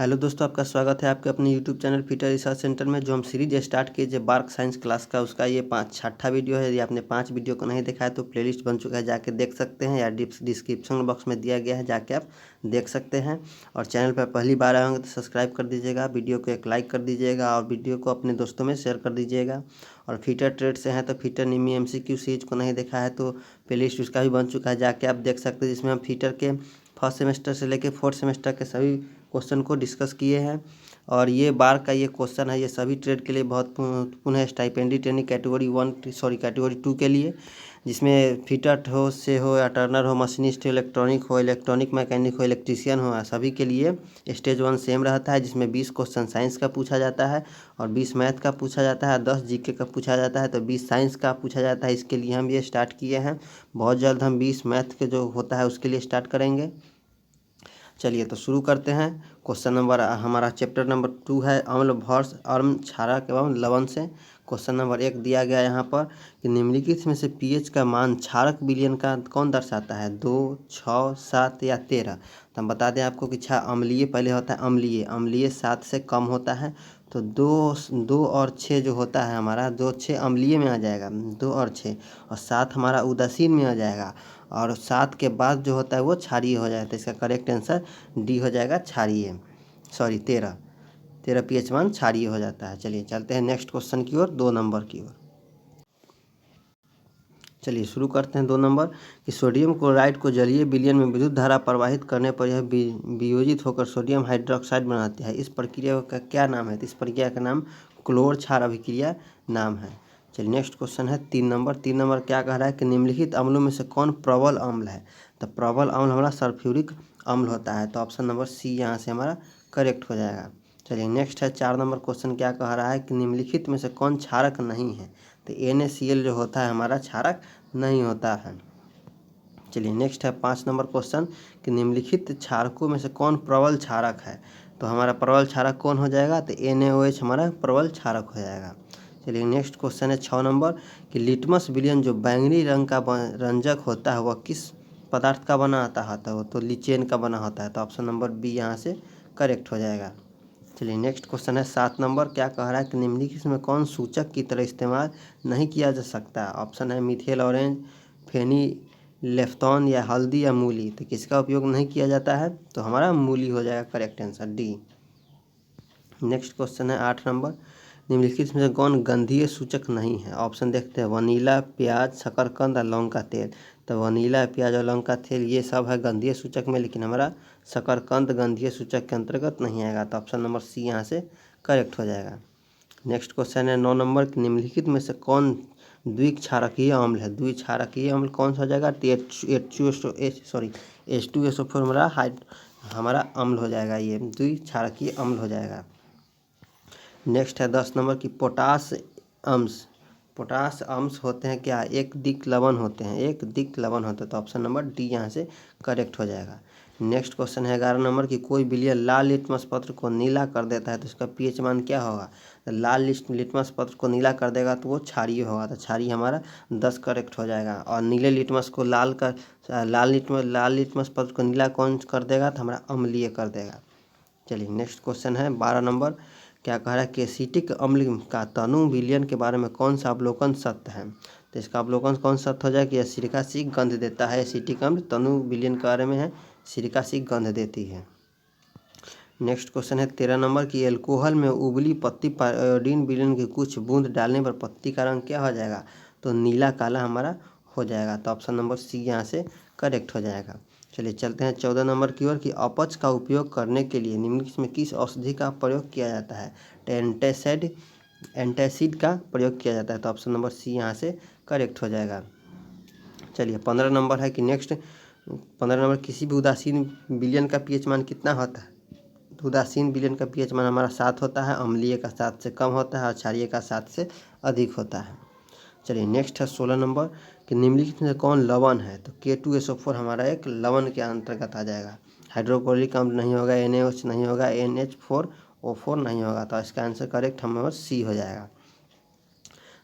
Hello दोस्तों, आपका स्वागत है आपके अपने YouTube channel fitter research centre में। जो हम सीरीज स्टार्ट किए जो बार्क साइंस क्लास का, उसका ये छठा वीडियो है। यदि आपने 5 वीडियो को नहीं देखा है तो प्लेलिस्ट बन चुका है, जाके देख सकते हैं, या डिस्क्रिप्शन बॉक्स में दिया गया है, जाके आप देख सकते हैं। और चैनल पर पहली बार आए होंगे तो सब्सक्राइब कर दीजिएगा, वीडियो को एक लाइक कर दीजिएगा और वीडियो को अपने दोस्तों में शेयर कर दीजिएगा। और फीटर ट्रेड से हैं तो फीटर निमी MCQ सीरीज को नहीं देखा है तो प्लेलिस्ट उसका भी बन चुका है, जाके आप देख सकते हैं, जिसमें हम फीटर के फर्स्ट सेमेस्टर से लेकर 4th सेमेस्टर के सभी क्वेश्चन को डिस्कस किए हैं। और ये बार का ये क्वेश्चन है, ये सभी ट्रेड के लिए बहुत महत्वपूर्ण है। स्टाइपेंडी ट्रेनिंग कैटेगरी 2 के लिए, जिसमें फिटर हो से हो या टर्नर हो, मशीनिस्ट हो, इलेक्ट्रॉनिक मैकेनिक हो, इलेक्ट्रीशियन हो, सभी के लिए स्टेज 1 सेम रहता है, जिसमें 20 क्वेश्चन साइंस का पूछा जाता है और 20 मैथ का पूछा जाता है, 10 GK का पूछा जाता है, तो 20 साइंस का पूछा जाता है। इसके लिए हम ये स्टार्ट किए हैं। बहुत जल्द हम 20 मैथ के जो होता है उसके लिए स्टार्ट करेंगे। चलिए तो शुरू करते हैं। क्वेश्चन नंबर हमारा चैप्टर नंबर 2 है, अम्ल भॉर्स अर्म क्षारक एवं लवण से। क्वेश्चन नंबर 1 दिया गया यहाँ पर कि निम्नलिखित में से पीएच का मान क्षारक विलयन का कौन दर्शाता है, 2, 6, 7 या 13। तो हम बता दें आपको कि अम्लीय पहले होता है, अम्लीय 7 से कम होता है, तो 2 और 6 जो होता है हमारा, 2 6 अम्लीय में आ जाएगा, 2 और 6, और 7 हमारा उदासीन में आ जाएगा, और 7 के बाद जो होता है वो क्षारीय हो जाता है। इसका करेक्ट आंसर डी हो जाएगा, क्षारीय, 13 पीएच मान क्षारीय हो जाता है। चलिए चलते हैं नेक्स्ट क्वेश्चन की ओर, 2 नंबर की ओर। चलिए शुरू करते हैं 2 नंबर कि सोडियम क्लोराइड को जलीय विलयन में विद्युत धारा प्रवाहित करने पर यह वियोजित होकर सोडियम हाइड्रोक्साइड बनाती है। इस प्रक्रिया का क्या नाम है? तो इस प्रक्रिया का नाम क्लोर क्षार अभिक्रिया नाम है। चलिए नेक्स्ट क्वेश्चन है 3 नंबर। 3 नंबर क्या कह रहा है कि निम्नलिखित अम्लों में से कौन प्रबल अम्ल है? तो प्रबल अम्ल हमारा सल्फ्यूरिक अम्ल होता है, तो ऑप्शन नंबर सी यहाँ से हमारा करेक्ट हो जाएगा। चलिए नेक्स्ट है 4 नंबर क्वेश्चन क्या कह रहा है कि निम्नलिखित में से कौन क्षारक नहीं है? तो NaCl जो होता है हमारा क्षारक नहीं होता है। चलिए नेक्स्ट है 5 नंबर क्वेश्चन कि निम्नलिखित क्षारकों में से कौन प्रबल क्षारक है? तो हमारा प्रबल क्षारक कौन हो जाएगा? तो NaOH हमारा प्रबल क्षारक हो जाएगा। चलिए नेक्स्ट क्वेश्चन है 6 नंबर कि लिटमस विलयन जो बैंगनी रंग का रंजक होता है वह किस पदार्थ का बना आता है? तो वो तो लिचेन का बना होता है, तो ऑप्शन नंबर बी यहाँ से करेक्ट हो जाएगा। चलिए नेक्स्ट क्वेश्चन है 7 नंबर क्या कह रहा है कि निम्नलिखित में कौन सूचक की तरह इस्तेमाल नहीं किया जा सकता? ऑप्शन है मिथेल ऑरेंज, फेनिलेफ्थोन या हल्दी या मूली। तो किसका उपयोग नहीं किया जाता है? तो हमारा मूली हो जाएगा correct answer, D. Next question है 8 नंबर, निम्नलिखित में से कौन गंधीय सूचक नहीं है? ऑप्शन देखते हैं वनीला, प्याज, शकरकंद और लौंग का तेल। तो वनीला, प्याज और लौंग का तेल ये सब है गंधीय सूचक में, लेकिन हमारा शकरकंद गंधीय सूचक के अंतर्गत नहीं आएगा, तो ऑप्शन नंबर सी यहाँ से करेक्ट हो जाएगा। नेक्स्ट क्वेश्चन है 9 नंबर, निम्नलिखित में से कौन द्विक्षारकीय अम्ल है? द्विक्षारकीय अम्ल कौन सा हो जाएगा? H2SO4 हमारा अम्ल हो जाएगा, ये द्विक्षारकीय अम्ल हो जाएगा। नेक्स्ट है 10 नंबर की पोटास अंश होते हैं क्या? एक दिक् लवण होते हैं, तो ऑप्शन नंबर डी यहाँ से करेक्ट हो जाएगा। नेक्स्ट क्वेश्चन है 11 नंबर की कोई विलयन लाल लिटमस पत्र को नीला कर देता है तो इसका पीएच मान क्या होगा? तो लाल लिटमस पत्र को नीला कर देगा तो वो क्षारीय होगा, तो क्षारीय हमारा 10 करेक्ट हो जाएगा। और नीले लिटमस को लाल लिटमस पत्र को नीला कौन कर देगा? तो हमारा अम्लीय कर देगा। चलिए नेक्स्ट क्वेश्चन है 12 नंबर क्या कह रहा है कि एसिटिक अम्ल का तनु विलयन के बारे में कौन सा अवलोकन सत्य है? तो इसका अवलोकन कौन सत्य हो जाए कि सिरका सी गंध देता है। एसिटिक अम्ल तनु विलयन के बारे में है, सिरका सी गंध देती है। नेक्स्ट क्वेश्चन है 13 नंबर की एल्कोहल में उबली पत्ती पर आयोडीन विलयन की कुछ बूंद डालने पर पत्ती का रंग क्या हो जाएगा? तो नीला काला हमारा हो जाएगा, तो ऑप्शन नंबर सी यहाँ से करेक्ट हो जाएगा। चलिए चलते हैं 14 नंबर की ओर कि अपच का उपयोग करने के लिए निम्नलिखित में किस औषधि का प्रयोग किया जाता है? तो एंटासिड का प्रयोग किया जाता है, तो ऑप्शन नंबर सी यहाँ से करेक्ट हो जाएगा। चलिए 15 नंबर है कि नेक्स्ट 15 नंबर किसी भी उदासीन विलयन का पीएच मान कितना होता है? तो उदासीन विलयन का पीएच मान हमारा 7 होता है, अम्लीय का 7 से कम होता है और क्षारीय का 7 से अधिक होता है। चलिए नेक्स्ट है 16 नंबर कि निम्नलिखित में कौन लवण है? तो K2SO4 हमारा एक लवण के अंतर्गत आ जाएगा। हाइड्रोक्लोरिक अम्ल नहीं होगा, NaOH नहीं होगा, NH4O4 नहीं होगा, तो इसका आंसर करेक्ट हमारा सी हो जाएगा।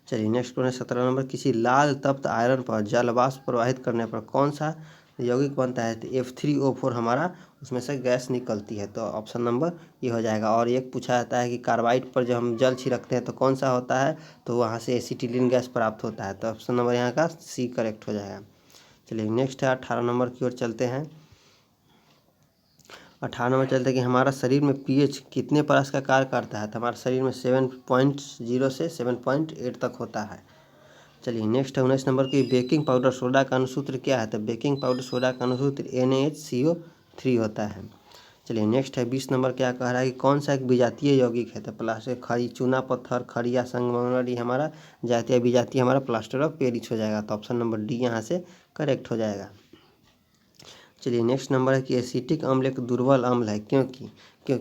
चलिए नेक्स्ट क्वेश्चन 17 नंबर किसी लाल तप्त आयरन पर जल वाष्प प्रवाहित करने पर कौन सा यौगिक बनता है तो F3O4 हमारा उसमें से गैस निकलती है, तो ऑप्शन नंबर ये हो जाएगा। और एक पूछा जाता है कि कार्बाइड पर जब हम जल छिड़कते हैं तो कौन सा होता है, तो वहाँ से एसिटिलीन गैस प्राप्त होता है, तो ऑप्शन नंबर यहाँ का सी करेक्ट हो जाएगा। चलिए नेक्स्ट है 18 नंबर की ओर चलते हैं। 18 नंबर चलते हैं कि हमारा शरीर में pH कितने परस का कार्य करता है, तो हमारे शरीर में 7.0 से 7.8 तक होता है। चलिए नेक्स्ट है 19 नंबर की बेकिंग पाउडर सोडा का अनुसूत्र क्या है, तो बेकिंग पाउडर सोडा का अनुसूत्र NaHCO3 होता है। चलिए नेक्स्ट है 20 नंबर क्या कह रहा है कि कौन सा एक विजातीय यौगिक है, तो प्लास्टर खड़ी चूना पत्थर खड़िया संगमरमर ये हमारा जातीय विजातीय हमारा प्लास्टर ऑफ पेरिस हो जाएगा, तो ऑप्शन नंबर डी यहाँ से करेक्ट हो जाएगा। चलिए नेक्स्ट नंबर है कि एसिटिक अम्ल एक दुर्बल अम्ल है क्योंकि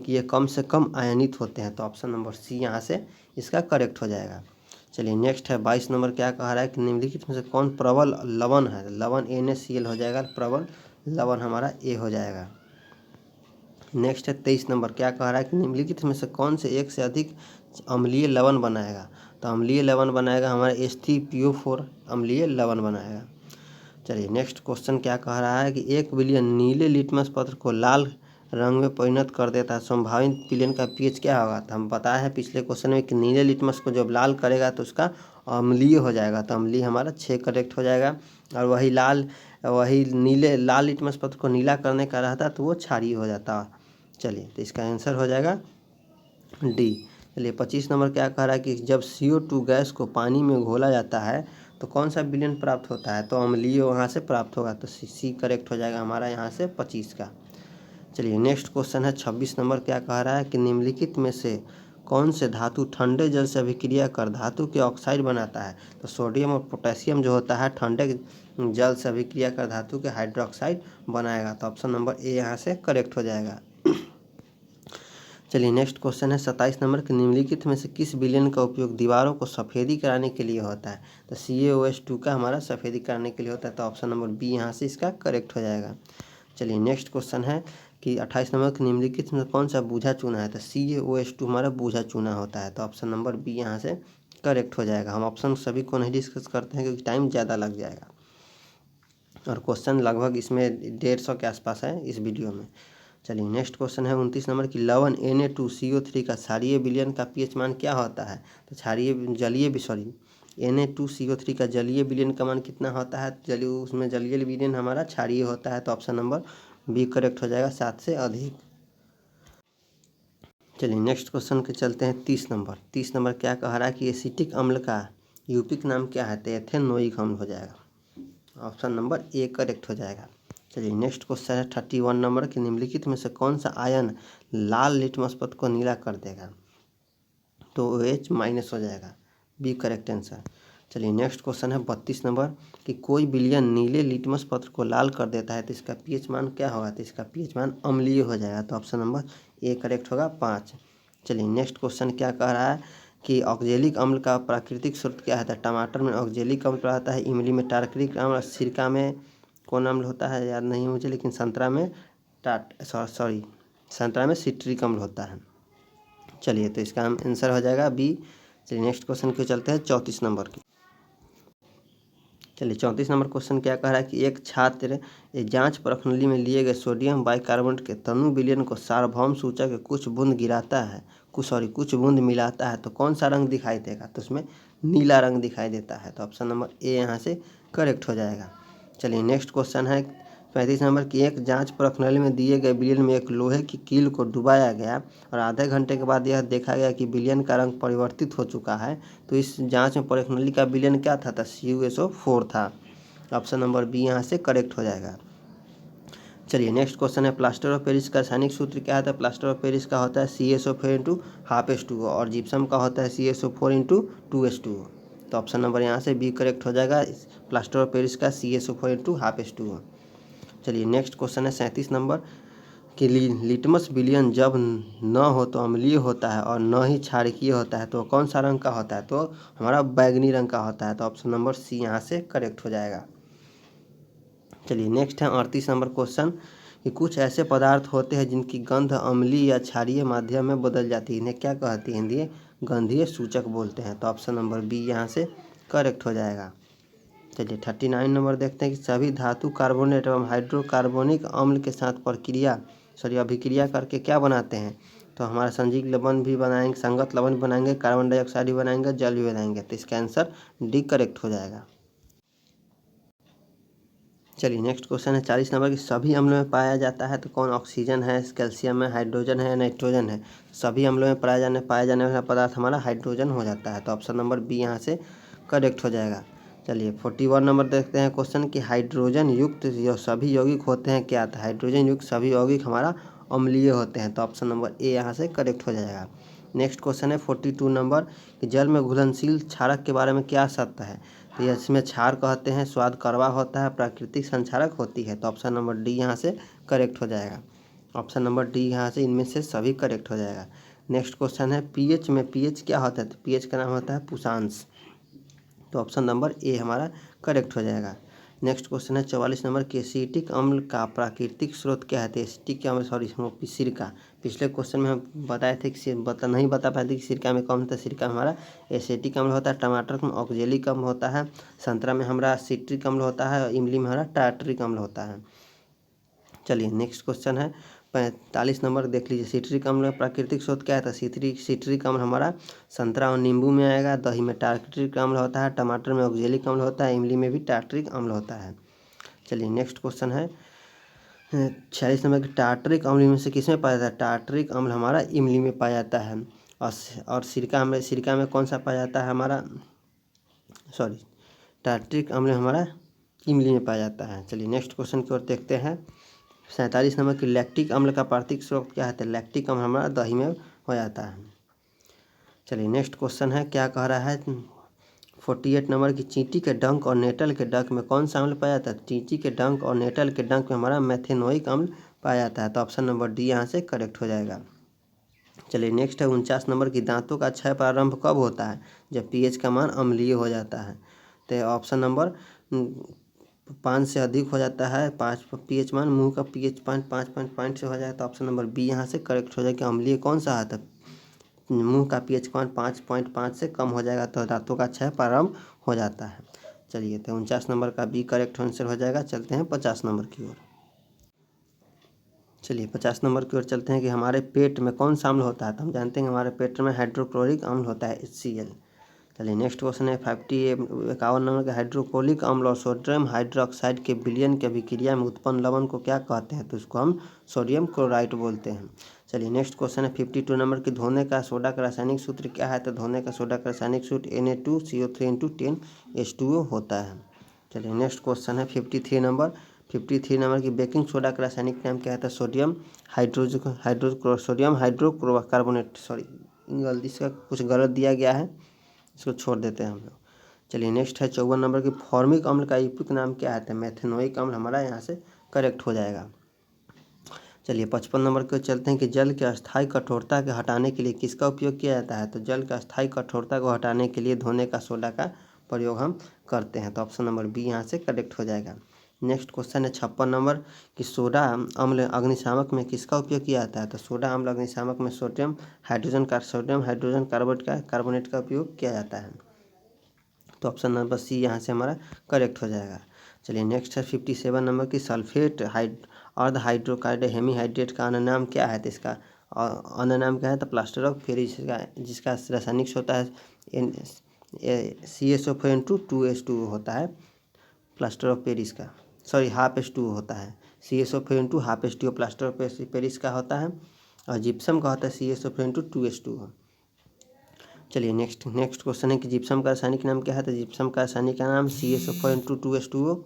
ये कम से कम आयनित होते हैं, तो ऑप्शन नंबर सी यहाँ से इसका करेक्ट हो जाएगा। चलिए नेक्स्ट है 22 नंबर क्या कह रहा है कि निम्नलिखित में से कौन प्रबल लवण है, लवण NaCl हो जाएगा, प्रबल लवण हमारा ए हो जाएगा। नेक्स्ट है 23 नंबर क्या कह रहा है कि निम्नलिखित में से कौन से एक से अधिक अम्लीय लवण बनाएगा, तो अम्लीय लवण बनाएगा हमारा H3PO4 अम्लीय लवण बनाएगा। चलिए नेक्स्ट क्वेश्चन क्या कह रहा है कि 1 बिलियन नीले लिटमस पत्र को लाल रंग में परिणत कर देता है, संभावित विलयन का pH क्या होगा, तो हम बताया है पिछले क्वेश्चन में कि नीले लिटमस को जब लाल करेगा तो उसका अम्लीय हो जाएगा, तो अम्लीय हमारा 6 करेक्ट हो जाएगा। और वही नीले लाल लिटमस पत्र को नीला करने का रहता तो वो क्षारीय हो जाता। चलिए तो इसका आंसर हो जाएगा डी। चलिए 25 नंबर क्या कह रहा है कि जब CO2 गैस को पानी में घोला जाता है तो कौन सा विलयन प्राप्त होता है, तो अम्लीय वहाँ से प्राप्त होगा, तो सी करेक्ट हो जाएगा हमारा यहाँ से 25 का। चलिए नेक्स्ट क्वेश्चन है 26 नंबर क्या कह रहा है कि निम्नलिखित में से कौन से धातु ठंडे जल से अभिक्रिया कर धातु के ऑक्साइड बनाता है, तो सोडियम और पोटेशियम जो होता है ठंडे जल से अभिक्रिया कर धातु के हाइड्रोक्साइड बनाएगा, तो ऑप्शन नंबर ए यहाँ से करेक्ट हो जाएगा। चलिए नेक्स्ट क्वेश्चन है 27 नंबर के निम्नलिखित में से किस विलयन का उपयोग दीवारों को सफ़ेदी कराने के लिए होता है, तो CaOH2 का हमारा सफ़ेदी कराने के लिए होता है, तो ऑप्शन नंबर बी यहाँ से इसका करेक्ट हो जाएगा। चलिए नेक्स्ट क्वेश्चन है कि 28 नंबर के निम्नलिखित में कौन सा बूझा चूना है, तो CaOH2 हमारा बूझा चूना होता है, तो ऑप्शन नंबर बी यहाँ से करेक्ट हो जाएगा। हम ऑप्शन सभी को नहीं डिस्कस करते हैं क्योंकि टाइम ज़्यादा लग जाएगा और क्वेश्चन लगभग इसमें 150 के आसपास है इस वीडियो में। चलिए नेक्स्ट क्वेश्चन है 29 नंबर की लवण Na2CO3 का क्षारीय विलयन का pH मान क्या होता है, तो Na2CO3 का जलीय विलयन का मान कितना होता है, उसमें जलीय विलयन हमारा क्षारीय होता है, तो ऑप्शन नंबर बी करेक्ट हो जाएगा 7 से अधिक। चलिए नेक्स्ट क्वेश्चन के चलते हैं 30 नंबर क्या कह रहा है कि एसिटिक अम्ल का यूपिक नाम क्या है, तो एथेनोइक अम्ल हो जाएगा, ऑप्शन नंबर ए करेक्ट हो जाएगा। चलिए नेक्स्ट क्वेश्चन है 31 नंबर की निम्नलिखित में से कौन सा आयन लाल लिटमस पत्र को नीला कर देगा, तो OH माइनस हो जाएगा, बी करेक्ट आंसर। चलिए नेक्स्ट क्वेश्चन है 32 नंबर कि कोई विलयन नीले लिटमस पत्र को लाल कर देता है तो इसका pH मान क्या होगा, तो इसका pH मान अम्लीय हो जाएगा, तो ऑप्शन नंबर ए करेक्ट होगा 5। चलिए नेक्स्ट क्वेश्चन क्या कह रहा है कि ऑक्जेलिक अम्ल का प्राकृतिक स्रोत क्या है, तो टमाटर में ऑक्जेलिक अम्ल रहता है, इमली में टार्टरिक अम्ल, सिरका में कौन अम्ल होता है याद नहीं मुझे, लेकिन संतरा में सिट्रिक अम्ल होता है। चलिए तो इसका आंसर हो जाएगा बी। चलिए नेक्स्ट क्वेश्चन को चलते हैं 34 नंबर की। चलिए 34 नंबर क्वेश्चन क्या कह रहा है कि एक छात्र जांच प्रश्नावली में लिए गए सोडियम बाइकार्बोनेट के तनु विलयन को सार्वभौम सूचक के कुछ बूंद मिलाता है तो कौन सा रंग दिखाई देगा, तो उसमें नीला रंग दिखाई देता है, तो ऑप्शन नंबर ए यहाँ से करेक्ट हो जाएगा। चलिए नेक्स्ट क्वेश्चन है 35 नंबर की एक जांच प्रश्नावली में दिए गए विलयन में एक लोहे की कील को डुबाया गया और आधे घंटे के बाद यह देखा गया कि विलयन का रंग परिवर्तित हो चुका है, तो इस जांच में प्रश्नावली का विलयन क्या था, CuSO4 था, ऑप्शन नंबर बी यहाँ से करेक्ट हो जाएगा। चलिए नेक्स्ट क्वेश्चन है प्लास्टर ऑफ पेरिस का रासायनिक सूत्र क्या है, प्लास्टर ऑफ पेरिस का होता है CaSO4 × 1/2H2O और जिप्सम का होता है CaSO4 × 2H2O, तो ऑप्शन नंबर यहाँ से बी करेक्ट हो जाएगा, प्लास्टर ऑफ पेरिस का CaSO4 × 1/2H2O। चलिए नेक्स्ट क्वेश्चन है 37 नंबर कि लिटमस विलयन जब न हो तो अम्लीय होता है और न ही क्षारकीय होता है तो कौन सा रंग का होता है, तो हमारा बैगनी रंग का होता है, तो ऑप्शन नंबर सी यहाँ से करेक्ट हो जाएगा। चलिए नेक्स्ट है 38 नंबर क्वेश्चन कि कुछ ऐसे पदार्थ होते हैं जिनकी गंध अम्लीय या क्षारीय माध्यम में बदल जाती है, इन्हें क्या कहती है, हिंदी गंधीय सूचक बोलते हैं, तो ऑप्शन नंबर बी यहाँ से करेक्ट हो जाएगा। चलिए 39 नंबर देखते हैं कि सभी धातु कार्बोनेट एवं हाइड्रोकार्बोनिक अम्ल के साथ अभिक्रिया करके क्या बनाते हैं। तो हमारा संजीव लवण भी बनाएंगे, संगत लवण बनाएंगे, कार्बन डाइऑक्साइड भी बनाएंगे, जल भी बनाएंगे। तो इसका आंसर डी करेक्ट हो जाएगा। चलिए नेक्स्ट क्वेश्चन है 40 नंबर की सभी अम्लों में पाया जाता है तो कौन ऑक्सीजन है, कैल्शियम है, हाइड्रोजन है, नाइट्रोजन है। सभी अम्लों में पाया जाने वाला पदार्थ हमारा हाइड्रोजन हो जाता है। तो ऑप्शन नंबर बी यहाँ से करेक्ट हो जाएगा। चलिए 41 नंबर देखते हैं क्वेश्चन कि हाइड्रोजन युक्त जो सभी यौगिक होते हैं क्या था। हाइड्रोजन युक्त सभी यौगिक हमारा अम्लीय होते हैं। तो ऑप्शन नंबर ए यहाँ से करेक्ट हो जाएगा। नेक्स्ट क्वेश्चन है 42 नंबर कि जल में घुलनशील क्षारक के बारे में क्या सत्य है। तो इसमें क्षार कहते हैं, स्वाद कड़वा होता है, प्राकृतिक संक्षारक होती है। तो ऑप्शन नंबर डी यहाँ से करेक्ट हो जाएगा। ऑप्शन नंबर डी यहाँ से इनमें से सभी करेक्ट हो जाएगा। नेक्स्ट क्वेश्चन है पीएच में पीएच क्या होता है। तो पीएच का नाम होता है पुषांश। तो ऑप्शन नंबर ए हमारा करेक्ट हो जाएगा। नेक्स्ट क्वेश्चन है 44 नंबर कि एसिटिक अम्ल का प्राकृतिक स्रोत क्या है। तो एसिटिक अम्ल सिरका। पिछले क्वेश्चन में हम बताए थे कि नहीं बता पाए थे कि सिरका में कौन था। सिरका में हमारा एसिटिक अम्ल होता है, टमाटर में ऑक्जेलिक अम्ल होता है, संतरा में हमारा सिट्रिक अम्ल होता है, इमली में हमारा टार्टरिक अम्ल होता है। चलिए नेक्स्ट क्वेश्चन है 45 नंबर देख लीजिए सिट्रिक अम्ल प्राकृतिक स्रोत क्या है। तो सिट्रिक अम्ल हमारा संतरा और नींबू में आएगा, दही में टार्टरिक अम्ल होता है, टमाटर में ऑक्जेलिक अम्ल होता है, इमली में भी टार्टरिक अम्ल होता है। चलिए नेक्स्ट क्वेश्चन है 46 नंबर की टार्टरिक अम्ल में से किस में पाया जाता है। टार्टरिक अम्ल हमारा इमली में पाया जाता है। और सिरका में कौन सा पाया जाता है हमारा टार्टरिक अम्ल हमारा इमली में पाया जाता है। चलिए नेक्स्ट क्वेश्चन की ओर देखते हैं 47 नंबर की लैक्टिक अम्ल का प्राकृतिक स्रोत क्या है। लैक्टिक अम्ल हमारा दही में हो जाता है। चलिए नेक्स्ट क्वेश्चन है क्या कह रहा है 48 नंबर की चींटी के डंक और नेटल के डंक में कौन सा अम्ल पाया जाता है। चींटी के डंक और नेटल के डंक में हमारा मेथेनोइक अम्ल पाया जाता है। तो ऑप्शन नंबर डी यहाँ से करेक्ट हो जाएगा। चलिए नेक्स्ट है 49 नंबर की दांतों का क्षय प्रारंभ कब होता है। जब पीएच का मान अम्लीय हो जाता है। तो ऑप्शन नंबर 5 से अधिक हो जाता है, 5 पीएच मान, मुंह का पीएच 5 से हो जाए। तो ऑप्शन नंबर बी यहाँ से करेक्ट हो जाएगा कि अम्लीय कौन सा आता है। मुंह का पीएच मान 5.5 से कम हो जाएगा तो दांतों का क्षय प्रारंभ हो जाता है। चलिए तो 49 नंबर का बी करेक्ट आंसर हो जाएगा। चलते हैं 50 नंबर की ओर। चलिए 50 नंबर की ओर चलते हैं कि हमारे पेट में कौन सा अम्ल होता है। तो हम जानते हैं हमारे पेट में हाइड्रोक्लोरिक अम्ल होता है HCl। चलिए नेक्स्ट क्वेश्चन है 51 नंबर के हाइड्रोक्लोरिक अम्ल और सोडियम हाइड्रोक्साइड के विलयन की अभिक्रिया में उत्पन्न लवण को क्या कहते हैं। तो इसको हम सोडियम क्लोराइड बोलते हैं। चलिए नेक्स्ट क्वेश्चन है 52 नंबर की धोने का सोडा का रासायनिक सूत्र क्या है। तो धोने का सोडा का रासायनिक सूत्र Na2CO3 10H2O होता है। चलिए नेक्स्ट क्वेश्चन है 53 नंबर की बेकिंग सोडा का रासायनिक नाम क्या है। तो सोडियम हाइड्रोक्लोरोकार्बोनेट। गलती से कुछ गलत दिया गया है, इसको छोड़ देते हैं हम लोग। चलिए नेक्स्ट है 54 नंबर की फॉर्मिक अम्ल का युक्त नाम क्या है। तो मेथेनोइक अम्ल हमारा यहाँ से करेक्ट हो जाएगा। चलिए 55 नंबर को चलते हैं कि जल के अस्थायी कठोरता के हटाने के लिए किसका उपयोग किया जाता है। तो जल के अस्थायी कठोरता को हटाने के लिए धोने का सोडा का प्रयोग हम करते हैं। तो ऑप्शन नंबर बी यहाँ से करेक्ट हो जाएगा। नेक्स्ट क्वेश्चन है 56 नंबर कि सोडा अम्ल अग्निशामक में किसका उपयोग किया जाता है। तो सोडा अम्ल अग्निशामक में सोडियम हाइड्रोजन कार्बोनेट का उपयोग किया जाता है। तो ऑप्शन नंबर सी यहाँ से हमारा करेक्ट हो जाएगा। चलिए नेक्स्ट है 57 नंबर की सल्फेट अर्ध हाइड्रोकार्ड हेमीहाइड्रेट का अन्य नाम क्या है। तो इसका अन्य नाम क्या है। तो प्लास्टर ऑफ पेरिस जिसका रासायनिक होता है CSO4 होता है। प्लास्टर ऑफ पेरिस का हाफ H2O होता है। CSO4 half H2O plaster of Paris का होता है। और जिप्सम का होता है CSO4 चलिए नेक्स्ट क्वेश्चन है कि जिप्सम का रासायनिक नाम क्या है। तो जिप्सम का रासायनिक नाम CSO4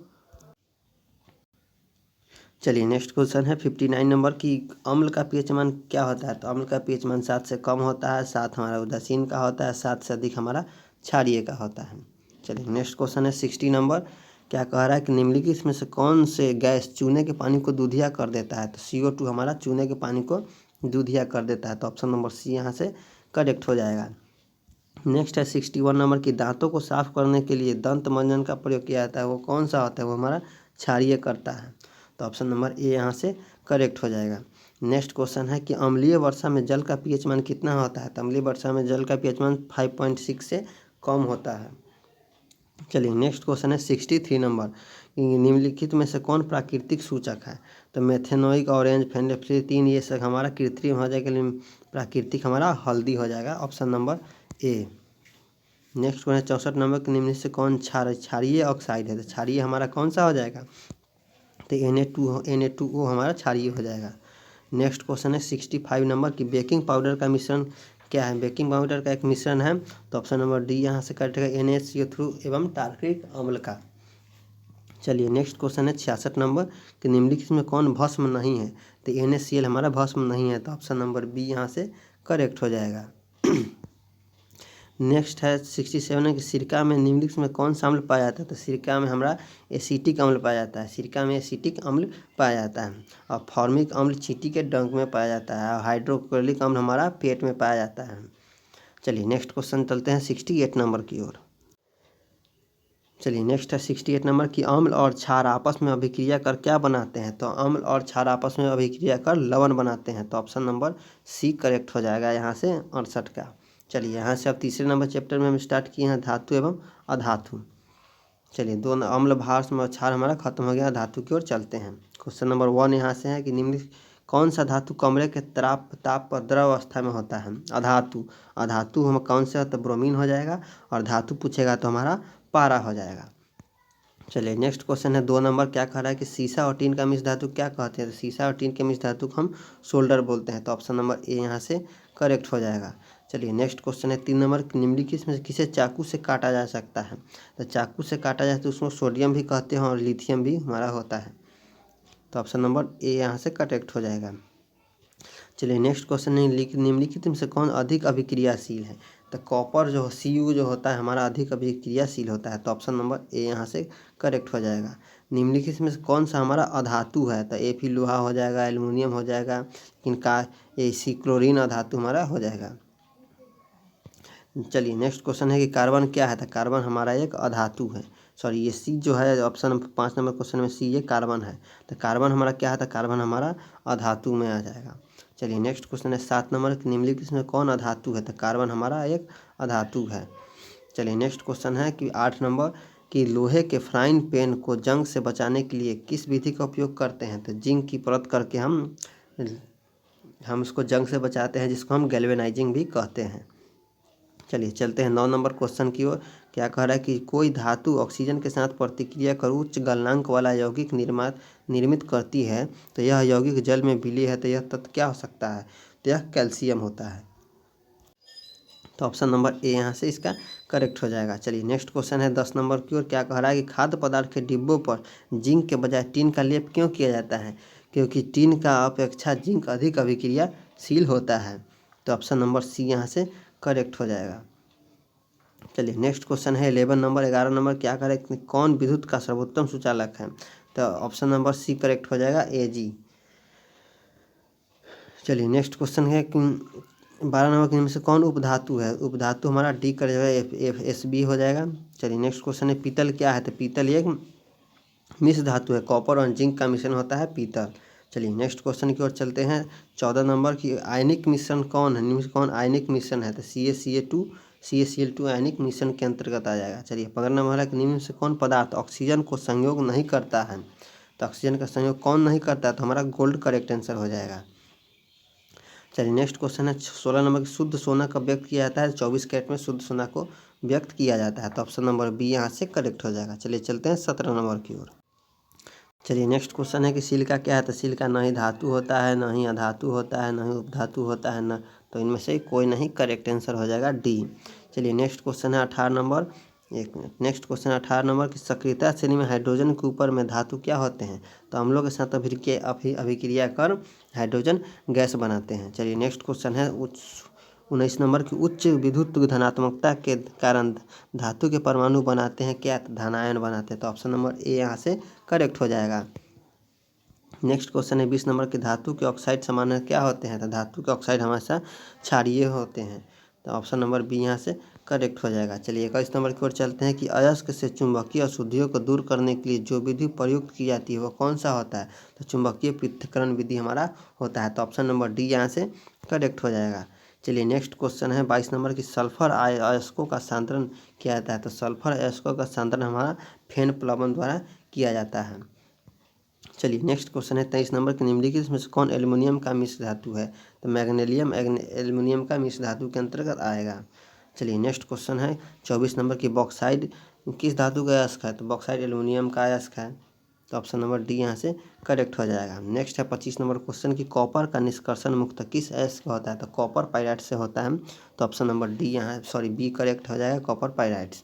चलिए नेक्स्ट क्वेश्चन है 59 नंबर की अम्ल का पीएच मान क्या होता है। तो अम्ल का पीएच मान 7 से कम होता है, 7 हमारा उदासीन का होता है, 7 से अधिक हमारा क्षारीय का होता है। चलिए नेक्स्ट क्वेश्चन है 60 नंबर क्या कह रहा है कि निम्नलिखित इसमें से कौन से गैस चूने के पानी को दूधिया कर देता है। तो CO2 हमारा चूने के पानी को दूधिया कर देता है। तो ऑप्शन नंबर सी यहाँ से करेक्ट हो जाएगा। नेक्स्ट है 61 नंबर की दांतों को साफ करने के लिए दंत मंजन का प्रयोग किया जाता है, वो कौन सा होता है। वो हमारा क्षारीय करता है। तो ऑप्शन नंबर ए यहाँ से करेक्ट हो जाएगा। नेक्स्ट क्वेश्चन है कि अम्लीय वर्षा में जल का पीएच मान कितना होता है। तो अम्लीय वर्षा में जल का पीएच मान 5.6 से कम होता है। चलिए नेक्स्ट क्वेश्चन है 63 नंबर, निम्नलिखित में से कौन प्राकृतिक सूचक है? तो मेथेनोइक, ऑरेंज, फेनेल्फ्थालीन, ये सब हमारा कृत्रिम हो जाएगा, लेकिन प्राकृतिक हमारा हल्दी हो जाएगा, option number A. Next question 64 number, के निम्न से कौन क्षारीय ऑक्साइड है? तो क्षारीय हमारा कौन सा हो जाएगा? तो Na2O हमारा क्षारीय हो जाएगा। नेक्स्ट क्वेश्चन है 65 नंबर, की बेकिंग पाउडर का मिश्रण क्या है? बेकिंग पाउडर का एक मिश्रण है, तो ऑप्शन नंबर डी यहाँ से करेक्ट है, NaCO3 एवं टार्ट्रिक अम्ल का। चलिए नेक्स्ट क्वेश्चन है 66 नंबर, कि निम्नलिखित में कौन भस्म नहीं है? तो NaCl हमारा भस्म नहीं है, तो ऑप्शन नंबर बी यहाँ से करेक्ट हो जाएगा। नेक्स्ट है 67 है, कि सिरका में निम्नलिखित में कौन सा अम्ल पाया जाता है? तो सिरका में हमारा एसिटिक अम्ल पाया जाता है, सिरका में एसिटिक अम्ल पाया जाता है। और फॉर्मिक अम्ल चींटी के डंक में पाया जाता है, और हाइड्रोक्लोरिक अम्ल हमारा पेट में पाया जाता है। चलिए नेक्स्ट क्वेश्चन चलते हैं 68 नंबर की ओर। चलिए नेक्स्ट है 68 नंबर, की अम्ल और क्षार आपस में अभिक्रिया कर क्या बनाते हैं? तो अम्ल और क्षार आपस में अभिक्रिया कर लवण बनाते हैं, तो ऑप्शन नंबर सी करेक्ट हो जाएगा यहाँ से 68 का। चलिए यहाँ से अब तीसरे नंबर चैप्टर में हम स्टार्ट किए हैं धातु एवं अधातु। चलिए दोनों अम्ल भार में क्षार हमारा खत्म हो गया, धातु की ओर चलते हैं। क्वेश्चन नंबर 1 यहाँ से है, कि निम्न कौन सा धातु कमरे के ताप पर द्रव अवस्था में होता है? अधातु। अधातु हम कौन से? तो ब्रोमीन हो जाएगा, और धातु पूछेगा तो हमारा पारा हो जाएगा। चलिए नेक्स्ट क्वेश्चन है 2 नंबर, क्या कह रहा है कि सीसा और टीन का मिश्र धातु क्या कहते हैं? तो सीसा और टीन के मिश्र धातु को हम सोल्डर बोलते हैं, तो ऑप्शन नंबर ए यहाँ से करेक्ट हो जाएगा। चलिए नेक्स्ट क्वेश्चन है 3 नंबर, निम्नलिखित में किसे चाकू से काटा जा सकता है? तो चाकू से काटा जाए तो उसमें सोडियम भी कहते हैं और लिथियम भी हमारा होता है, तो ऑप्शन नंबर ए यहाँ से करेक्ट हो जाएगा। चलिए नेक्स्ट क्वेश्चन है, निम्नलिखित में से कौन अधिक अभिक्रियाशील है? तो कॉपर जो Cu जो होता है हमारा अधिक अभिक्रियाशील होता है, तो ऑप्शन नंबर ए यहाँ से करेक्ट हो जाएगा। निम्नलिखित में से कौन सा हमारा अधातु है? तो ए फिर लोहा हो जाएगा, एल्युमिनियम हो जाएगा, इनका ये क्लोरीन अधातु हमारा हो जाएगा। चलिए नेक्स्ट क्वेश्चन है कि कार्बन क्या है? तो कार्बन हमारा एक अधातु है, सॉरी ये सी जो है ऑप्शन 5 नंबर क्वेश्चन में सी ये कार्बन है, तो कार्बन हमारा क्या है? तो कार्बन हमारा अधातु में आ जाएगा। चलिए नेक्स्ट क्वेश्चन है 7 नंबर, निम्नलिखित में कौन अधातु है? तो कार्बन हमारा एक अधातु है। चलिए नेक्स्ट क्वेश्चन है कि 8 नंबर, कि लोहे के फ्राइंग पैन को जंग से बचाने के लिए किस विधि का उपयोग करते हैं? तो जिंक की परत करके हम उसको जंग से बचाते हैं, जिसको हम गैल्वेनाइजिंग भी कहते हैं। चलिए चलते हैं 9 नंबर क्वेश्चन की ओर। क्या कह रहा है कि कोई धातु ऑक्सीजन के साथ प्रतिक्रिया कर उच्च गलनांक वाला यौगिक निर्मित करती है, तो यह यौगिक जल में विलीय है, तो यह तत्व क्या हो सकता है? तो यह कैल्शियम होता है, तो ऑप्शन नंबर ए यहाँ से इसका करेक्ट हो जाएगा। चलिए नेक्स्ट क्वेश्चन है 10 नंबर की ओर। क्या कह रहा है कि खाद्य पदार्थ के डिब्बों पर जिंक के बजाय टीन का लेप क्यों किया जाता है? क्योंकि टीन का अपेक्षा जिंक अधिक अभिक्रियाशील होता है, तो ऑप्शन नंबर सी यहाँ से करेक्ट हो जाएगा। चलिए नेक्स्ट क्वेश्चन है 11 नंबर 11 नंबर, क्या करें कौन विद्युत का सर्वोत्तम सुचालक है? तो ऑप्शन नंबर सी करेक्ट हो जाएगा, Ag। चलिए नेक्स्ट क्वेश्चन है कि 12 नंबर के इनमें से कौन उपधातु है? उपधातु हमारा डी कर जाएगा, Fsb हो जाएगा। चलिए नेक्स्ट क्वेश्चन है पीतल क्या है? तो पीतल एक मिश्र धातु है, कॉपर और जिंक का मिश्रण होता है पीतल। चलिए नेक्स्ट क्वेश्चन की ओर चलते हैं 14 नंबर की, आयनिक मिश्रण कौन है? निम्न कौन आयनिक मिश्रण है? तो CaCl2 आयनिक मिश्रण के अंतर्गत आ जाएगा। चलिए 15 नंबर है कि निम्न से कौन पदार्थ ऑक्सीजन को संयोग नहीं करता है? तो ऑक्सीजन का संयोग कौन नहीं करता है? तो हमारा गोल्ड करेक्ट आंसर हो जाएगा। चलिए नेक्स्ट क्वेश्चन है 16 नंबर, शुद्ध सोना कब व्यक्त किया जाता है? 24 कैरेट में शुद्ध सोना को व्यक्त किया जाता है, तो ऑप्शन नंबर बी यहाँ से करेक्ट हो जाएगा। चलिए चलते हैं 17 नंबर की ओर। चलिए नेक्स्ट क्वेश्चन है कि सिलिका क्या है? तो सिलिका न ही धातु होता है, न ही अधातु होता है, न ही उपधातु होता है, न तो इनमें से कोई नहीं, करेक्ट आंसर हो जाएगा डी। चलिए नेक्स्ट क्वेश्चन है 18 नंबर, एक मिनट, नेक्स्ट क्वेश्चन 18 नंबर की सक्रियता श्रेणी में हाइड्रोजन के ऊपर में धातु क्या होते हैं? तो अम्लों के साथ अभिक्रिया कर हाइड्रोजन गैस बनाते हैं। चलिए नेक्स्ट क्वेश्चन है 19 नंबर की, उच्च विद्युत धनात्मकता के कारण धातु के परमाणु बनाते हैं क्या? धनायन बनाते हैं, तो ऑप्शन नंबर ए यहाँ से करेक्ट हो जाएगा। नेक्स्ट क्वेश्चन है 20 नंबर की, धातु के ऑक्साइड सामान्य क्या होते हैं? तो धातु के ऑक्साइड हमेशा क्षारीय होते हैं, तो ऑप्शन नंबर बी यहाँ से करेक्ट हो जाएगा। चलिए 21 नंबर की ओर चलते हैं कि अयस्क से चुंबकीय अशुद्धियों को दूर करने के लिए जो विधि प्रयुक्त की जाती है वो कौन सा होता है? तो चुंबकीय पृथक्करण विधि हमारा होता है, तो ऑप्शन नंबर डी यहाँ से करेक्ट हो जाएगा। चलिए नेक्स्ट क्वेश्चन है 22 नंबर की सल्फर अयस्कों का सांद्रण किया जाता है। तो सल्फर अयस्कों का सांद्रण हमारा फेन प्लवन द्वारा किया जाता है। चलिए नेक्स्ट क्वेश्चन है 23 नंबर की निम्नलिखित में से कौन एल्युमिनियम का मिश्र धातु है। तो मैग्नीशियम एल्युमिनियम का मिश्र धातु के अंतर्गत आएगा। चलिए नेक्स्ट क्वेश्चन है 24 नंबर की बॉक्साइड किस धातु का अयस्क है। तो बॉक्साइड एल्युमिनियम का अयस्क है। तो ऑप्शन नंबर डी यहाँ से करेक्ट हो जाएगा। नेक्स्ट है 25 नंबर क्वेश्चन की कॉपर का निष्कर्षण मुक्त किस अयस्क का होता है। तो कॉपर पाइराइट से होता है। तो ऑप्शन नंबर डी यहाँ बी करेक्ट हो जाएगा, कॉपर पाइराइट्स।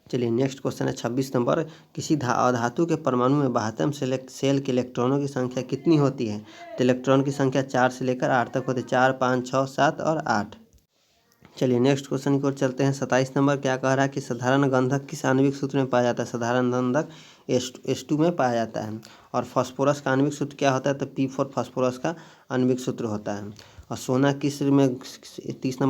चलिए नेक्स्ट क्वेश्चन है 26 नंबर किसी धातु के परमाणु में बाह्यतम सेल के इलेक्ट्रॉनों की संख्या कितनी होती है। तो इलेक्ट्रॉन की संख्या 4 से लेकर 8 तक होती है, 4, 5, 6, 7 और 8। चलिए नेक्स्ट क्वेश्चन की ओर चलते हैं। 27 नंबर क्या कह रहा है कि साधारण गंधक किस आणविक सूत्र में पाया जाता है। साधारण गंधक H2 में पाया जाता है। और फास्फोरस का आणविक सूत्र क्या होता है। तो P4 फास्फोरस का आणविक सूत्र होता है। और सोना किस में 29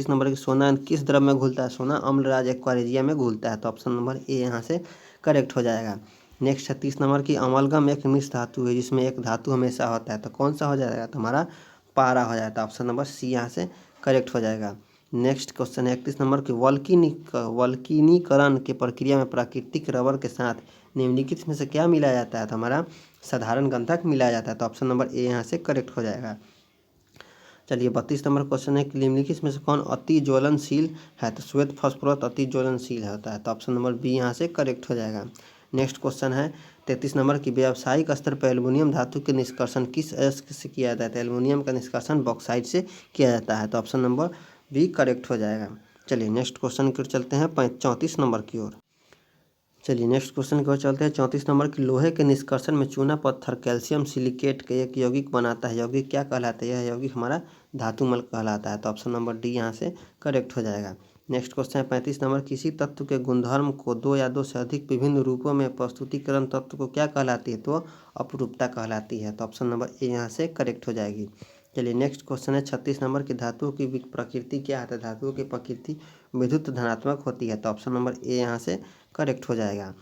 नंबर की सोना किस द्रव में घुलता है। सोना अम्लराज एक्वारिजिया में घुलता है। तो ऑप्शन नंबर ए यहाँ से करेक्ट हो जाएगा। नेक्स्ट 36 नंबर की अमलगम एक मिश्र धातु है जिसमें एक धातु हमेशा होता है। तो कौन सा हो जाएगा। तो हमारा पारा हो जाता है। ऑप्शन नंबर सी यहाँ से करेक्ट हो जाएगा। नेक्स्ट क्वेश्चन है 31 नंबर की वल्कीनीकरण की प्रक्रिया में प्राकृतिक रबर के साथ निम्नलिखित में से क्या मिलाया जाता है। तो हमारा साधारण गंधक मिलाया जाता है। तो ऑप्शन नंबर ए यहाँ से करेक्ट हो जाएगा। चलिए 32 नंबर क्वेश्चन है कि निम्नलिखित में से कौन अति ज्वलनशील है। तो श्वेत फास्फोरस अति ज्वलनशील होता है। तो ऑप्शन नंबर बी यहाँ से करेक्ट हो जाएगा। नेक्स्ट क्वेश्चन है 33 नंबर की व्यावसायिक स्तर पर एल्युमिनियम धातु के निष्कर्षण किस अयस्क से किया जाता है। एल्युमिनियम का निष्कर्षण बॉक्साइट से किया जाता है। तो ऑप्शन नंबर बी करेक्ट हो जाएगा। चलिए नेक्स्ट क्वेश्चन की ओर चलते हैं 34 नंबर की ओर। चलिए नेक्स्ट क्वेश्चन की ओर चलते हैं 34 नंबर की लोहे के निष्कर्षण में चूना पत्थर कैल्शियम सिलिकेट के एक यौगिक बनाता है। यौगिक क्या कहलाता है। यह यौगिक हमारा धातुमल कहलाता है। तो ऑप्शन नंबर डी यहाँ से करेक्ट हो जाएगा। नेक्स्ट क्वेश्चन है 35 नंबर किसी तत्व के गुणधर्म को दो या दो से अधिक विभिन्न रूपों में प्रस्तुतिकरण तत्व को क्या कहलाती है। तो अपरूपता कहलाती है। तो ऑप्शन नंबर ए यहाँ से करेक्ट हो जाएगी। चलिए नेक्स्ट क्वेश्चन है 36 नंबर की धातुओं की प्रकृति क्या है। धातुओं की प्रकृति विद्युत धनात्मक होती है। तो ऑप्शन नंबर ए यहाँ से करेक्ट हो जाएगा।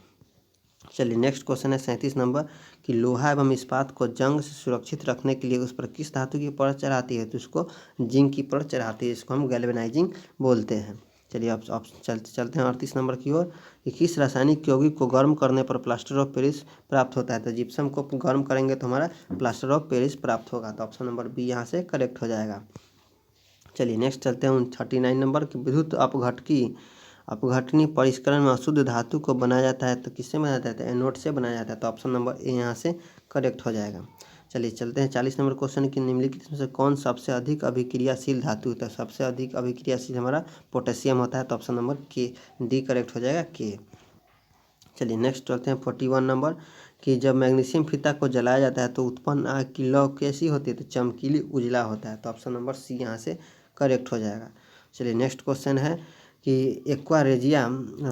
चलिए नेक्स्ट क्वेश्चन है 37 नंबर कि लोहा एवं इस्पात को जंग से सुरक्षित रखने के लिए उस पर किस धातु की परत चढ़ाती है। तो इसको जिंक की परत चढ़ाती है। इसको हम गैल्वेनाइजिंग बोलते हैं। चलिए अब चलते हैं 38 नंबर की ओर कि किस रासायनिक यौगिक को गर्म करने पर प्लास्टर ऑफ पेरिस प्राप्त होता है। तो जिप्सम को गर्म करेंगे तो हमारा प्लास्टर ऑफ पेरिस प्राप्त होगा। तो ऑप्शन नंबर बी यहाँ से करेक्ट हो जाएगा। चलिए नेक्स्ट चलते हैं 39 नंबर की विद्युत अपघटनी परिष्करण में अशुद्ध धातु को बनाया जाता है। तो किससे बनाया जाता है। एनोड से बनाया जाता है। तो ऑप्शन नंबर ए यहाँ से करेक्ट हो जाएगा। चलिए चलते हैं 40 नंबर क्वेश्चन की निम्नलिखित में से कौन सबसे अधिक अभिक्रियाशील धातु है। तो सबसे अधिक अभिक्रियाशील हमारा पोटेशियम होता है। तो ऑप्शन नंबर के डी करेक्ट हो जाएगा के। चलिए नेक्स्ट चलते हैं 41 नंबर कि जब मैग्नीशियम फीता को जलाया जाता है तो उत्पन्न आग की लौ कैसी होती है। तो चमकीली उजला होता है। तो ऑप्शन नंबर सी यहाँ से करेक्ट हो जाएगा। चलिए नेक्स्ट क्वेश्चन है कि एक्वा रेजिया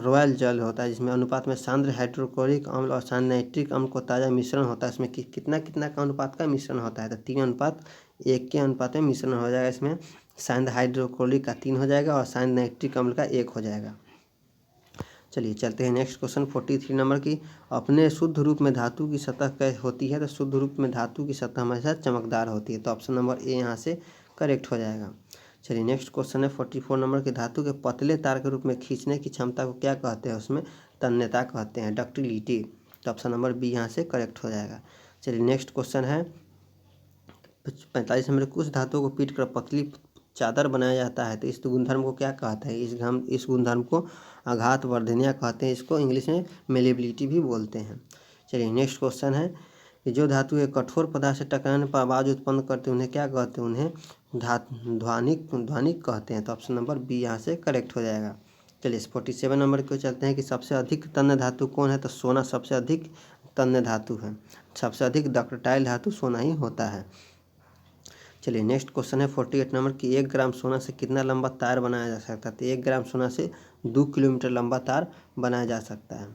रॉयल जल होता है जिसमें अनुपात में सांद्र हाइड्रोक्लोरिक अम्ल और सांद्र नाइट्रिक अम्ल को ताज़ा मिश्रण होता है। इसमें कितना का अनुपात का मिश्रण होता है। तो 3:1 के अनुपात में मिश्रण हो जाएगा। इसमें सांद्र हाइड्रोक्लोरिक का 3 हो जाएगा और सांद्र नाइट्रिक अम्ल का 1 हो जाएगा। चलिए चलते हैं नेक्स्ट क्वेश्चन 43 नंबर की अपने शुद्ध रूप में धातु की सतह कैसे होती है। तो शुद्ध रूप में धातु की सतह हमेशा चमकदार होती है। तो ऑप्शन नंबर ए यहाँ से करेक्ट हो जाएगा। चलिए नेक्स्ट क्वेश्चन है 44 नंबर की धातु के पतले तार के रूप में खींचने की क्षमता को क्या कहते हैं। उसमें तन्यता कहते हैं, डक्टिलिटी। तो ऑप्शन नंबर बी यहाँ से करेक्ट हो जाएगा। चलिए नेक्स्ट क्वेश्चन है 45 नंबर कुछ धातुओं को पीट कर पतली चादर बनाया जाता है। तो इस गुणधर्म को क्या कहते हैं। इस गुणधर्म को आघात वर्धनीय कहते हैं। इसको इंग्लिश में मेलेबिलिटी भी बोलते हैं। चलिए नेक्स्ट क्वेश्चन है कि जो धातु एक कठोर पदार्थ से टकराने पर आवाज़ उत्पन्न करते हैं उन्हें क्या कहते हैं। उन्हें ध्वनिक कहते हैं। तो ऑप्शन नंबर बी यहाँ से करेक्ट हो जाएगा। चलिए 47 नंबर को चलते हैं कि सबसे अधिक तन्य धातु कौन है। तो सोना सबसे अधिक तन्य धातु है। सबसे अधिक डक्टाइल धातु सोना ही होता है। चलिए नेक्स्ट क्वेश्चन है 48 नंबर की 1 ग्राम सोना से कितना लंबा तार बनाया जा सकता है। तो 1 ग्राम सोना से 2 किलोमीटर लंबा तार बनाया जा सकता है।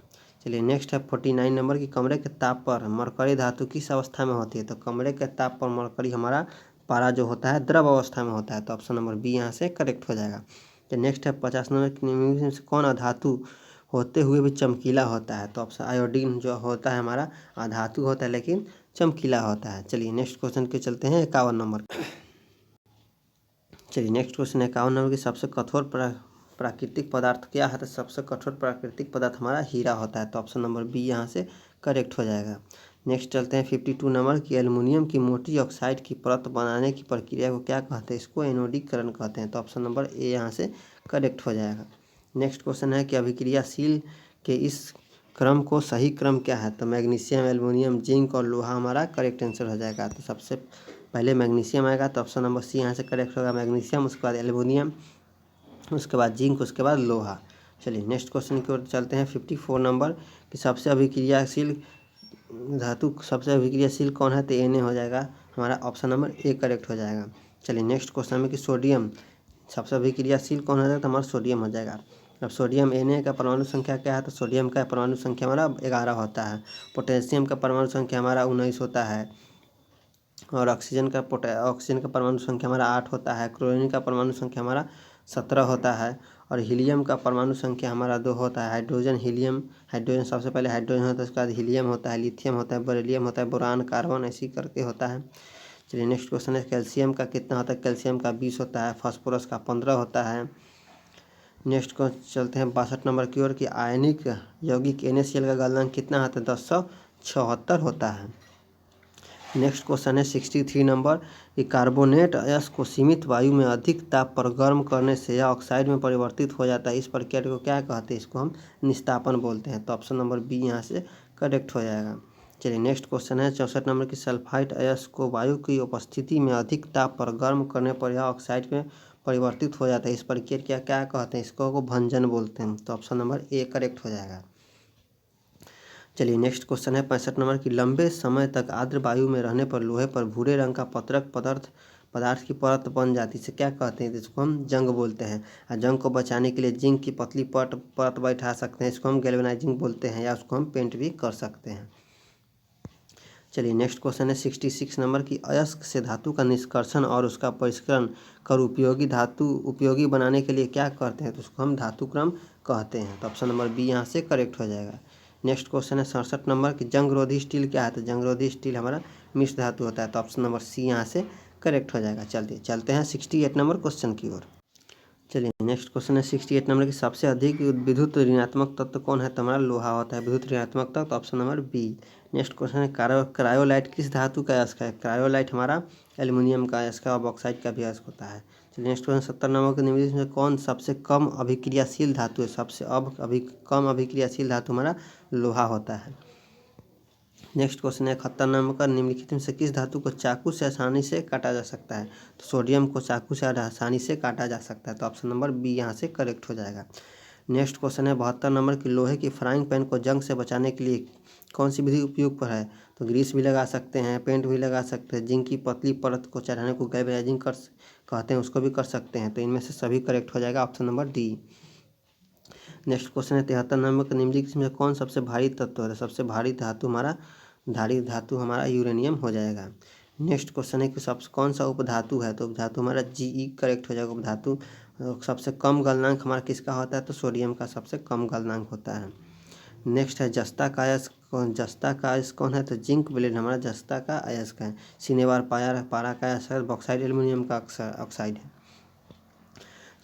चलिए नेक्स्ट है 49 नंबर की कमरे के ताप पर मरकरी धातु किस अवस्था में होती है। तो कमरे के ताप पर मरकरी हमारा पारा जो होता है द्रव अवस्था में होता है। तो ऑप्शन नंबर बी यहाँ से करेक्ट हो जाएगा। तो नेक्स्ट है 50 नंबर की निम्नलिखित में से कौन अधातु होते हुए भी चमकीला होता है। तो ऑप्शन आयोडीन जो होता है हमारा अधातु होता है लेकिन चमकीला होता है। चलिए नेक्स्ट क्वेश्चन के चलते हैं 51 नंबर। चलिए नेक्स्ट क्वेश्चन 51 नंबर की सबसे कठोर प्राकृतिक पदार्थ क्या है? तो सबसे कठोर प्राकृतिक पदार्थ हमारा हीरा होता है, तो ऑप्शन नंबर बी यहाँ से करेक्ट हो जाएगा। नेक्स्ट चलते हैं 52 नंबर की एल्युमिनियम की मोटी ऑक्साइड की परत बनाने की प्रक्रिया को क्या कहते हैं? इसको एनोडीकरण कहते हैं, तो ऑप्शन नंबर ए यहाँ से करेक्ट हो जाएगा। नेक्स्ट क्वेश्चन है कि अभिक्रियाशील के इस क्रम को सही क्रम क्या है? तो मैग्नीशियम, एल्युमिनियम, जिंक और लोहा हमारा करेक्ट आंसर हो जाएगा। तो सबसे पहले मैग्नीशियम आएगा, तो ऑप्शन नंबर सी यहाँ से करेक्ट होगा, मैग्नीशियम, उसके बाद एल्युमिनियम, उसके बाद जिंक, उसके बाद लोहा। चलिए नेक्स्ट क्वेश्चन की ओर चलते हैं 54 नंबर कि सबसे अभिक्रियाशील धातु सबसे अभिक्रियाशील कौन है? तो Na हो जाएगा हमारा, ऑप्शन नंबर ए करेक्ट हो जाएगा। चलिए नेक्स्ट क्वेश्चन में कि सोडियम सबसे अभिक्रियाशील कौन हो जाएगा? तो हमारा सोडियम हो जाएगा। अब सोडियम Na का परमाणु संख्या क्या है? तो सोडियम का परमाणु संख्या हमारा 11 होता है। पोटेशियम का परमाणु संख्या हमारा 19 होता है, और ऑक्सीजन का परमाणु संख्या हमारा 8 होता है। क्लोरीन का परमाणु संख्या हमारा 17 होता है, और हीलियम का परमाणु संख्या हमारा 2 होता है। हाइड्रोजन सबसे पहले हाइड्रोजन होता है, उसके बाद हीलियम होता है, लिथियम होता है, बेरिलियम होता है, बोरान, कार्बन, ऐसी करके होता है। चलिए नेक्स्ट क्वेश्चन है कैल्शियम का कितना होता है? कैल्शियम का 20 होता है, फास्फोरस का 15 होता है। नेक्स्ट को चलते हैं 62 नंबर की ओर कि आयनिक यौगिक NaCl का गलनांक कितना होता है? 1076 होता है। नेक्स्ट क्वेश्चन है 63 नंबर कि कार्बोनेट अयस्क को सीमित वायु में अधिक ताप पर गर्म करने से यह ऑक्साइड में परिवर्तित हो जाता है, इस प्रक्रिया को क्या कहते हैं? इसको हम निस्तापन बोलते हैं, तो ऑप्शन नंबर बी यहाँ से करेक्ट हो जाएगा। चलिए नेक्स्ट क्वेश्चन है 64 नंबर की सल्फाइड अयस्क को वायु की उपस्थिति में अधिक ताप पर गर्म करने पर यह ऑक्साइड में परिवर्तित हो जाता है, इस प्रक्रिया क्या कहते हैं? इसको भंजन बोलते हैं, तो ऑप्शन नंबर ए करेक्ट हो जाएगा। चलिए नेक्स्ट क्वेश्चन है 65 नंबर की लंबे समय तक आर्द्र वायु में रहने पर लोहे पर भूरे रंग का पत्रक पदार्थ की परत बन जाती है, इसे क्या कहते हैं? इसको हम जंग बोलते हैं। और जंग को बचाने के लिए जिंक की पतली परत बैठा सकते हैं, इसको हम गैल्वेनाइजिंग बोलते हैं, या उसको हम पेंट भी कर सकते हैं। चलिए नेक्स्ट क्वेश्चन है 66 नंबर की अयस्क से धातु का निष्कर्षण और उसका परिष्करण कर उपयोगी बनाने के लिए क्या करते हैं? तो उसको हम धातुक्रम कहते हैं, तो ऑप्शन नंबर बी यहाँ से करेक्ट हो जाएगा। नेक्स्ट क्वेश्चन है 67 नंबर की जंगरोधी स्टील क्या है? तो जंगरोधी स्टील हमारा मिश्र धातु होता है, तो ऑप्शन नंबर सी यहाँ से करेक्ट हो जाएगा। चलते हैं 68 नंबर क्वेश्चन की ओर। चलिए नेक्स्ट क्वेश्चन है 68 नंबर की सबसे अधिक विद्युत ऋणात्मक तत्व कौन है? तो हमारा लोहा होता है विद्युत ऋणात्मक तत्व, option number B. Next question है क्रायोलाइट किस धातु का अयस्क है? क्रायोलाइट हमारा एल्युमिनियम का अयस्क है, और बॉक्साइट का भी अयस्क होता है। चलिए नेक्स्ट क्वेश्चन 70 नंबर के निम्नलिखित में कौन सबसे कम अभिक्रियाशील धातु है? सबसे कम अभिक्रियाशील धातु हमारा लोहा होता है। नेक्स्ट क्वेश्चन है 71 नंबर का निम्नलिखित में से किस धातु को चाकू से आसानी से काटा जा सकता है? तो सोडियम को चाकू से आसानी से काटा जा सकता है, तो ऑप्शन नंबर बी यहाँ से करेक्ट हो जाएगा। नेक्स्ट क्वेश्चन है 72 नंबर की लोहे की फ्राइंग पैन को जंग से बचाने के लिए कौन सी विधि उपयोग पर है? तो ग्रीस भी लगा सकते हैं, पेंट भी लगा सकते हैं, जिंक की पतली परत को चढ़ाने को गैल्वेनाइजिंग कहते हैं, उसको भी कर सकते हैं, तो इनमें से सभी करेक्ट हो जाएगा, option number D. Next question है 73 नंबर का निम्नलिखित में कौन सबसे भारी तत्व है? सबसे भारी धातु हमारा यूरेनियम हो जाएगा। नेक्स्ट क्वेश्चन है कि कौन सा उपधातु है? तो उपधातु हमारा जी करेक्ट हो जाएगा। उपधातु सबसे कम गलनांक हमारा किसका होता है? तो सोडियम का सबसे कम गलनांक होता है। नेक्स्ट है जस्ता का अयस्क कौन है? तो जिंक ब्लेड हमारा जस्ता का अयस्क है। सिनेबार पारा का अयस्क है, बॉक्साइड एल्युमिनियम का ऑक्साइड है।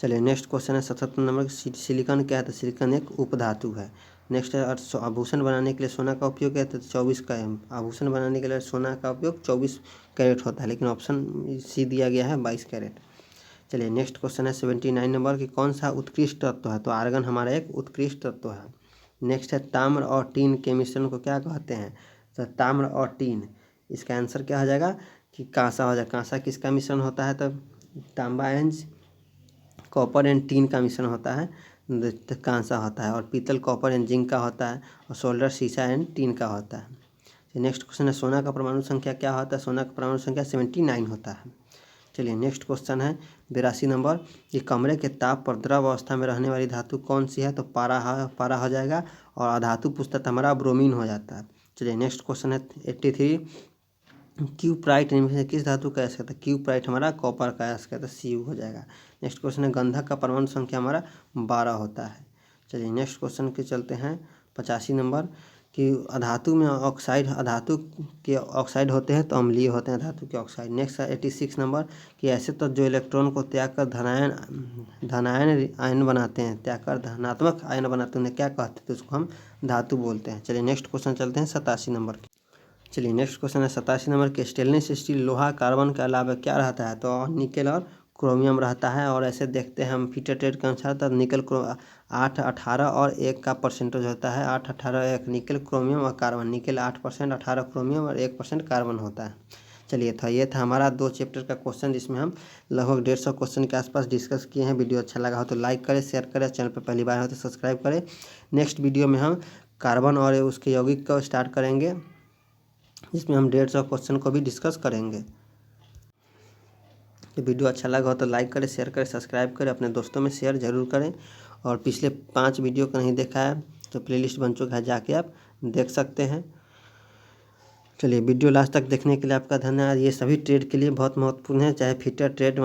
चलिए नेक्स्ट क्वेश्चन है 77 नंबर सिलिकॉन क्या है? तो सिलिकॉन एक उपधातु है। नेक्स्ट है आभूषण बनाने के लिए सोना का उपयोग क्या है? तो 24 का आभूषण बनाने के लिए सोना का उपयोग 24 कैरेट होता है, लेकिन ऑप्शन सी दिया गया है 22 कैरेट। चलिए नेक्स्ट क्वेश्चन है 79 नंबर की कौन सा उत्कृष्ट तत्व है? तो आर्गन हमारा एक उत्कृष्ट तत्व है। नेक्स्ट है ताम्र और टीन के मिश्रण को क्या कहते हैं? तो ताम्र और टीन, इसका आंसर क्या हो जाएगा कि कांसा हो जाएगा। कांसा किसका मिश्रण होता है? तो तांबा एंड कॉपर एंड टीन का मिश्रण होता है, कांसा होता है, और पीतल कॉपर एंड जिंक का होता है, और सोल्डर शीशा एंड टीन का होता है। नेक्स्ट क्वेश्चन है सोना का परमाणु संख्या क्या होता है? सोना का परमाणु संख्या 79 होता है। चलिए नेक्स्ट क्वेश्चन है 82 नंबर कि कमरे के ताप पर द्रव अवस्था में रहने वाली धातु कौन सी है? तो पारा हो जाएगा, और अधातु पुस्तक हमारा ब्रोमीन हो जाता है। चलिए नेक्स्ट क्वेश्चन है 83 क्यूप्राइट किस धातु का अयस्क है? तो क्यूप्राइट हमारा कॉपर का अयस्क है, तो Cu हो जाएगा। नेक्स्ट क्वेश्चन है गंधक का परमाणु संख्या हमारा 12 होता है। चलिए नेक्स्ट क्वेश्चन के चलते हैं 85 नंबर कि अधातु में ऑक्साइड, अधातु के ऑक्साइड होते हैं तो अम्लीय होते हैं धातु के ऑक्साइड। नेक्स्ट 86 नंबर कि ऐसे तत्व जो इलेक्ट्रॉन को त्याग कर धनायन आयन बनाते हैं, त्याग कर धनात्मक आयन बनाते हैं, उन्हें क्या कहते हैं? तो उसको हम धातु बोलते हैं। चलिए नेक्स्ट क्वेश्चन चलते हैं 87 नंबर की। चलिए नेक्स्ट क्वेश्चन है 87 नंबर के। स्टेनलेस स्टील लोहा कार्बन के अलावा क्या रहता है? तो निकेल और क्रोमियम रहता है। और ऐसे देखते हैं हम फीटर ट्रेड के अनुसार, तब निकल 8, 18 और 1 का परसेंटेज होता है। 8, 18, 1 निकल, क्रोमियम और कार्बन। निकल 8%, 18 क्रोमियम और 1% कार्बन होता है। चलिए ये था हमारा 2 चैप्टर का क्वेश्चन, जिसमें हम लगभग 150 क्वेश्चन के आसपास डिस्कस किए हैं। वीडियो अच्छा लगा हो तो लाइक करें, शेयर करें, चैनल पर पहली बार हो तो सब्सक्राइब करें। नेक्स्ट वीडियो में हम कार्बन और उसके यौगिक को स्टार्ट करेंगे, जिसमें हम 150 क्वेश्चन को भी डिस्कस करेंगे। तो वीडियो अच्छा लगा हो तो लाइक करें, शेयर करें, सब्सक्राइब करें, अपने दोस्तों में शेयर ज़रूर करें। और पिछले 5 वीडियो को नहीं देखा है तो प्लेलिस्ट बन चुका है, जाके आप देख सकते हैं। चलिए वीडियो लास्ट तक देखने के लिए आपका धन्यवाद। ये सभी ट्रेड के लिए बहुत महत्वपूर्ण है, चाहे फीटर ट्रेड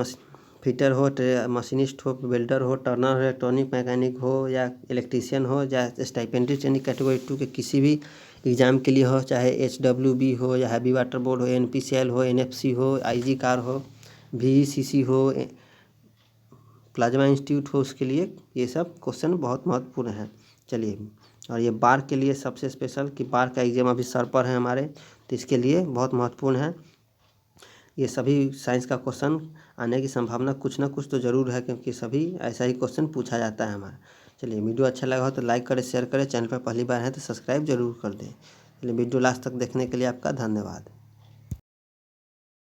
फीटर हो, मशीनिस्ट हो, वेल्डर हो, टर्नर हो, इलेक्ट्रॉनिक मैकेनिक हो, या इलेक्ट्रीशियन हो, या स्टाइपेंड्री ट्रेनिंग कैटेगरी 2 के किसी भी एग्ज़ाम के लिए हो, चाहे HWB हो, या हैवी वाटर बोर्ड हो, NPCL हो, NFC हो, IG कार हो, VECC हो, प्लाज्मा इंस्टीट्यूट हो, उसके लिए ये सब क्वेश्चन बहुत महत्वपूर्ण है। चलिए, और ये बार के लिए सबसे स्पेशल कि बार का एग्जाम अभी सर पर है हमारे, तो इसके लिए बहुत महत्वपूर्ण है। ये सभी साइंस का क्वेश्चन आने की संभावना कुछ ना कुछ तो ज़रूर है, क्योंकि सभी ऐसा ही क्वेश्चन पूछा जाता है हमारा। चलिए वीडियो अच्छा लगा हो तो लाइक करें, शेयर करें, चैनल पर पहली बार है तो सब्सक्राइब जरूर कर दें। चलिए वीडियो लास्ट तक देखने के लिए आपका धन्यवाद।